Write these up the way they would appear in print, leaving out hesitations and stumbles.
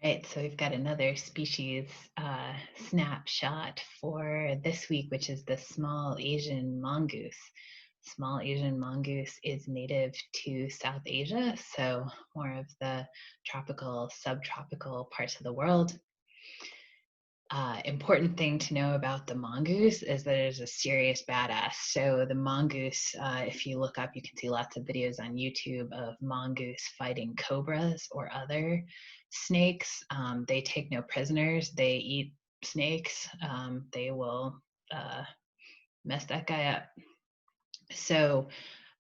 Right, so we've got another species snapshot for this week, which is the small Asian mongoose. Small Asian mongoose is native to South Asia, so more of the tropical, subtropical parts of the world. Important thing to know about the mongoose is that it is a serious badass. So the mongoose, if you look up, you can see lots of videos on YouTube of mongoose fighting cobras or other snakes. They take no prisoners. They eat snakes. They will mess that guy up. So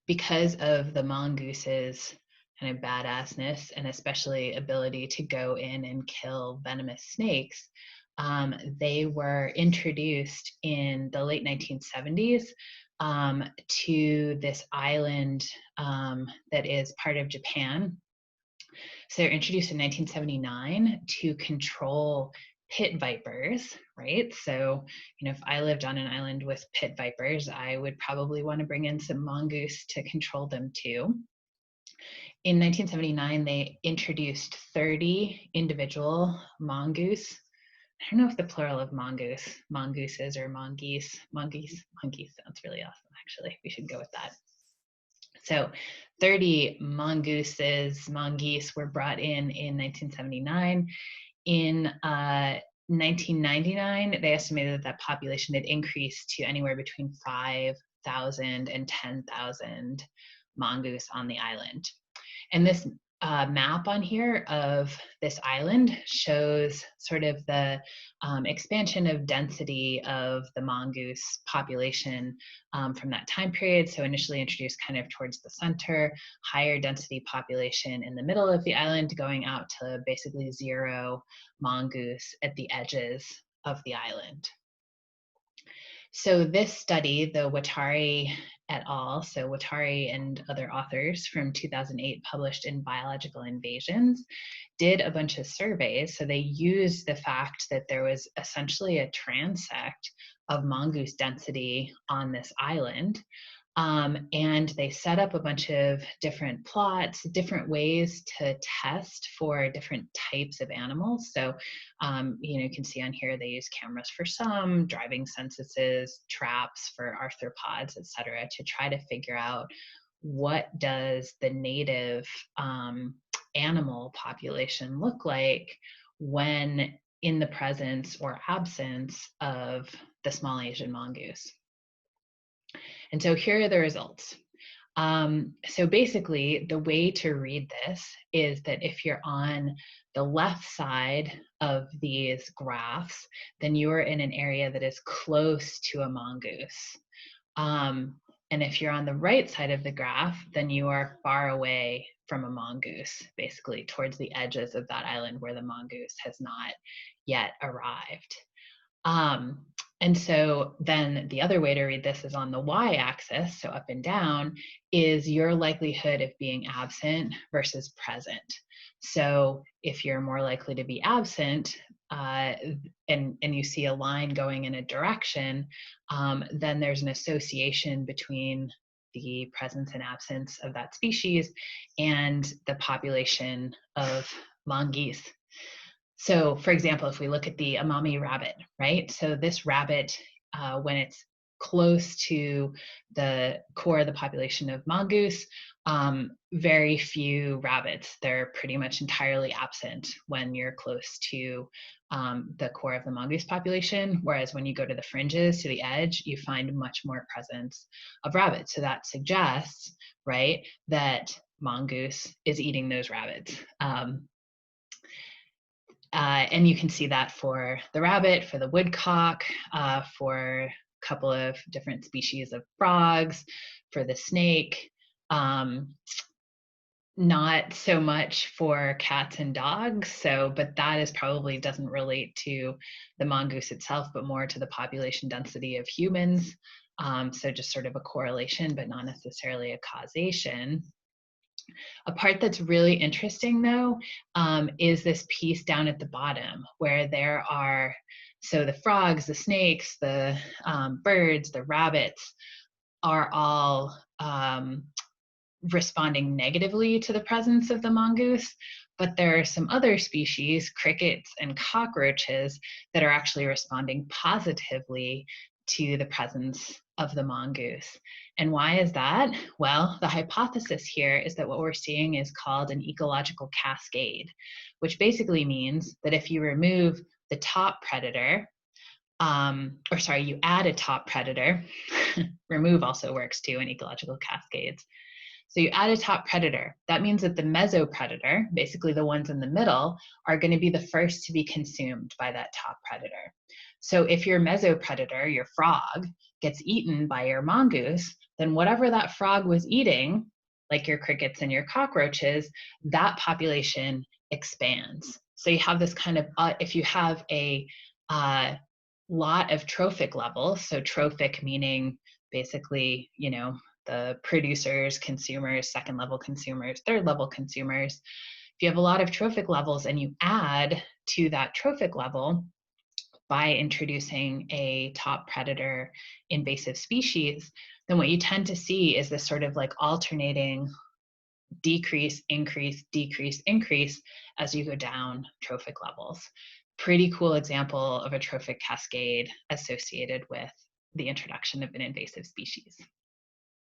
because of the mongoose's kind of badassness and especially ability to go in and kill venomous snakes, they were introduced in the late 1970s to this island that is part of Japan. So they're introduced in 1979 to control pit vipers, right? So, if I lived on an island with pit vipers, I would probably want to bring in some mongoose to control them too. In 1979, they introduced 30 individual mongoose. I don't know if the plural of mongooses or mongeese sounds really awesome, actually. We should go with that. So 30 mongoose were brought in 1979. In 1999, they estimated that population had increased to anywhere between 5,000 and 10,000 mongoose on the island. And this map on here of this island shows sort of the expansion of density of the mongoose population from that time period. So initially introduced kind of towards the center, higher density population in the middle of the island, going out to basically zero mongoose at the edges of the island. So this study, the Watari et al., so Watari and other authors from 2008 published in Biological Invasions, did a bunch of surveys. So they used the fact that there was essentially a transect of mongoose density on this island. And they set up a bunch of different plots, different ways to test for different types of animals. So, you can see on here, they use cameras for some, driving censuses, traps for arthropods, et cetera, to try to figure out what does the native animal population look like when in the presence or absence of the small Asian mongoose. And so here are the results. So basically, the way to read this is that if you're on the left side of these graphs, then you are in an area that is close to a mongoose. And if you're on the right side of the graph, then you are far away from a mongoose, basically towards the edges of that island where the mongoose has not yet arrived. And so then the other way to read this is on the y-axis, so up and down, is your likelihood of being absent versus present. So if you're more likely to be absent, and you see a line going in a direction, then there's an association between the presence and absence of that species and the population of mongoose. So for example, if we look at the Amami rabbit, right? So this rabbit, when it's close to the core of the population of mongoose, very few rabbits. They're pretty much entirely absent when you're close to the core of the mongoose population, whereas when you go to the fringes, to the edge, you find much more presence of rabbits. So that suggests, right, that mongoose is eating those rabbits. And you can see that for the rabbit, for the woodcock, for a couple of different species of frogs, for the snake. Not so much for cats and dogs, but that is probably doesn't relate to the mongoose itself, but more to the population density of humans. So just sort of a correlation, but not necessarily a causation. A part that's really interesting, though, is this piece down at the bottom where there are, so the frogs, the snakes, the birds, the rabbits are all responding negatively to the presence of the mongoose, but there are some other species, crickets and cockroaches, that are actually responding positively to the presence of the mongoose. And why is that? Well, the hypothesis here is that what we're seeing is called an ecological cascade, which basically means that if you remove the top predator, you add a top predator, remove also works too in ecological cascades. So you add a top predator. That means that the mesopredator, basically the ones in the middle, are going to be the first to be consumed by that top predator. So if your mesopredator, your frog, gets eaten by your mongoose, then whatever that frog was eating, like your crickets and your cockroaches, that population expands. So you have this kind of, if you have a lot of trophic levels, so trophic meaning basically, you know, the producers, consumers, second level consumers, third level consumers. If you have a lot of trophic levels and you add to that trophic level by introducing a top predator invasive species, then what you tend to see is this sort of like alternating decrease, increase, decrease, increase as you go down trophic levels. Pretty cool example of a trophic cascade associated with the introduction of an invasive species.